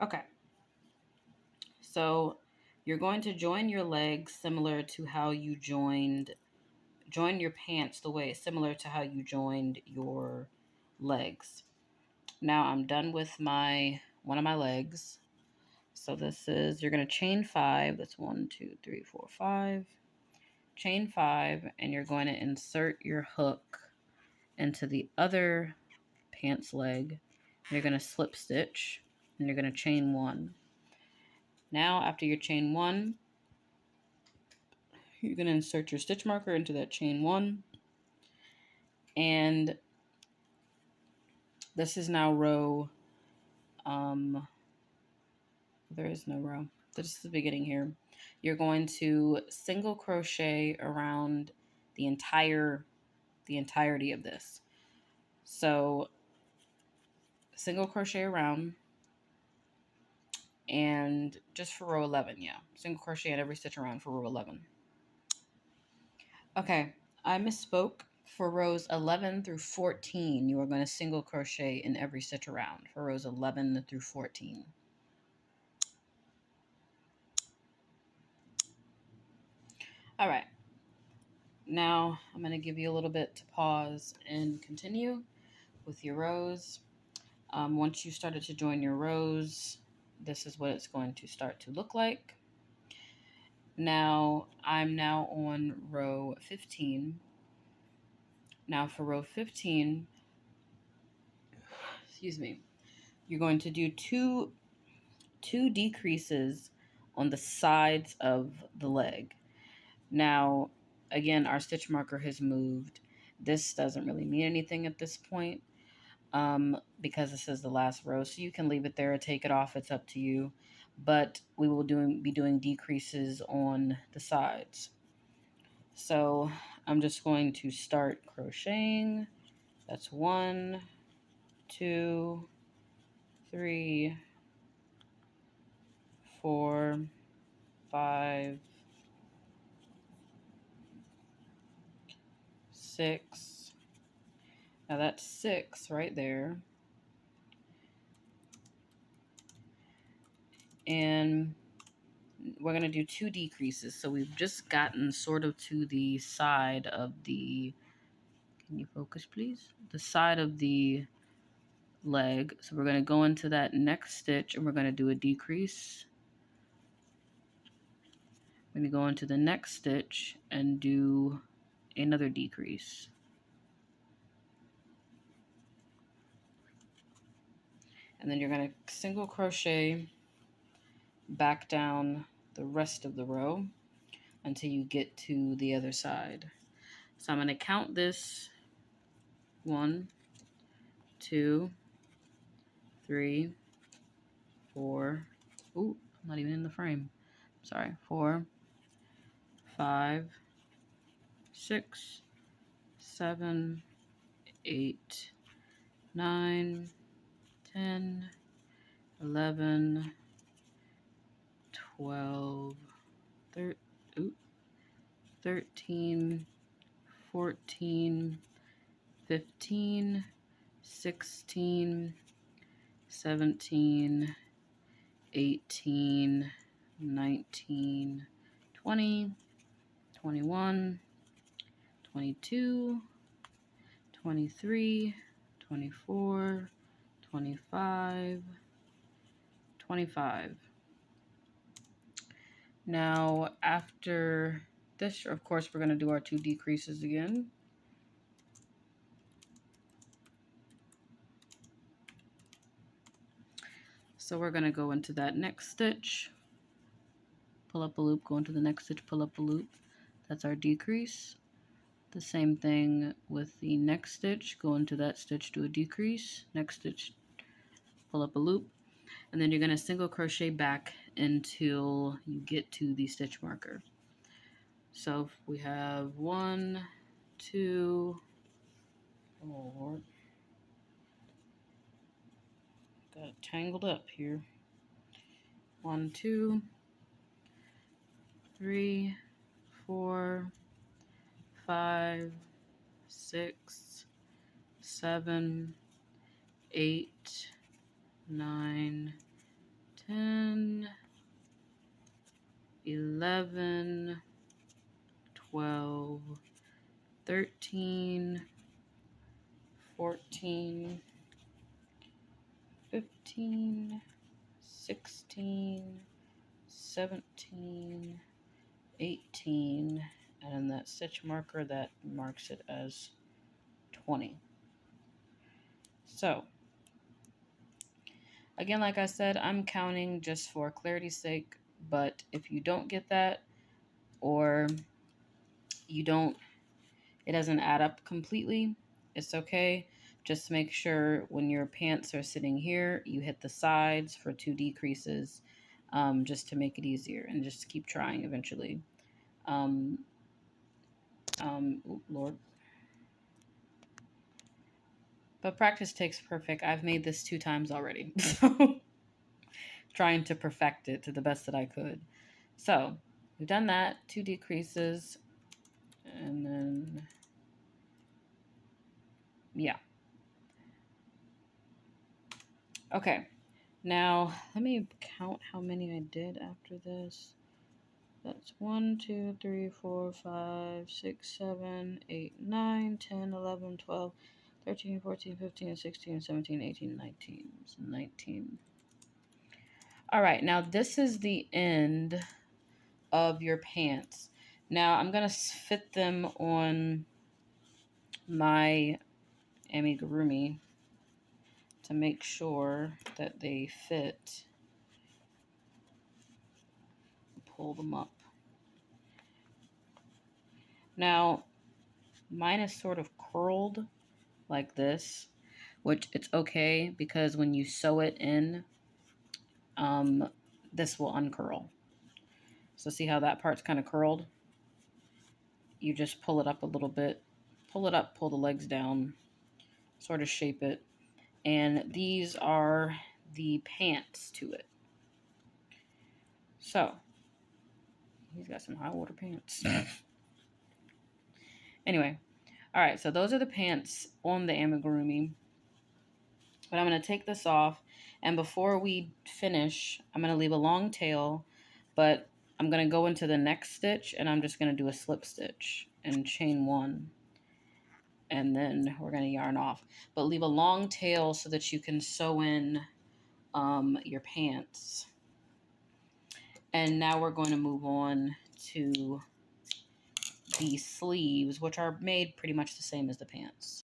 Okay, so you're going to join your legs similar to how you join your pants the way similar to how you joined your legs. Now I'm done with my one of my legs. So this is, you're going to chain 5. That's 1, 2, 3, 4, 5. Chain 5, and you're going to insert your hook into the other pants leg. You're going to slip stitch, and you're going to chain 1. Now, after your chain 1, you're going to insert your stitch marker into that chain 1, and this is now row, there is no row. This is the beginning here. You're going to single crochet around the entirety of this. So single crochet around, and just for row 11, yeah. Single crochet in every stitch around for row 11. Okay, I misspoke. For rows 11 through 14, you are going to single crochet in every stitch around for rows 11 through 14. All right, now I'm going to give you a little bit to pause and continue with your rows. Once you started to join your rows, this is what it's going to start to look like. Now, I'm now on row 15. Now for row 15, excuse me, you're going to do two decreases on the sides of the leg. Now, again, our stitch marker has moved. This doesn't really mean anything at this point, because this is the last row. So you can leave it there or take it off. It's up to you. But we will be doing decreases on the sides. So I'm just going to start crocheting. That's 1, 2, 3, 4, 5, 6. Now that's 6 right there. And we're going to do 2 decreases. So we've just gotten sort of to the side of the, can you focus please? The side of the leg. So we're going to go into that next stitch and we're going to do a decrease. We're going to go into the next stitch and do another decrease. And then you're going to single crochet back down the rest of the row until you get to the other side. So I'm going to count this 1, 2, 3, 4. Ooh, I'm not even in the frame. Sorry. 4, 5, 6, 7, 8, 9, 10, 11, 12, 13, 14, 15, 16, 17, 18, 19, 20, 21, 22, 23, 24, 25, 25. Now, after this, of course, we're going to do our 2 decreases again. So we're going to go into that next stitch, pull up a loop, go into the next stitch, pull up a loop. That's our decrease. The same thing with the next stitch, go into that stitch, do a decrease, next stitch, pull up a loop, and then you're going to single crochet back until you get to the stitch marker. So we have 1, 2, oh Lord, got it tangled up here. 1, 2, 3, 4, 5, 6, 7, 8, 9, 10, 11, 12, 13, 14, 15, 16, 17, 18, and that stitch marker that marks it as 20. So, again, like I said, I'm counting just for clarity's sake, but if you don't get that, or you don't, it doesn't add up completely, it's okay. Just make sure when your pants are sitting here, you hit the sides for 2 decreases, just to make it easier, and just keep trying eventually. Oh, Lord. But practice takes perfect. I've made this 2 times already. So trying to perfect it to the best that I could. So we've done that, 2 decreases, and then, yeah. Okay, now let me count how many I did after this. That's 1, 2, 3, 4, 5, 6, 7, 8, 9, 10, 11, 12, 13, 14, 15, 16, 17, 18, 19. So 19. All right, now this is the end of your pants. Now I'm going to fit them on my amigurumi to make sure that they fit. Pull them up. Now, mine is sort of curled like this, which it's okay because when you sew it in, this will uncurl. So see how that part's kind of curled? You just pull it up a little bit, pull it up, pull the legs down, sort of shape it. And these are the pants to it. So, he's got some high water pants. Anyway, all right, so those are the pants on the amigurumi. But I'm going to take this off, and before we finish, I'm going to leave a long tail, but I'm going to go into the next stitch, and I'm just going to do a slip stitch and chain 1, and then we're going to yarn off. But leave a long tail so that you can sew in your pants. And now we're going to move on to the sleeves, which are made pretty much the same as the pants.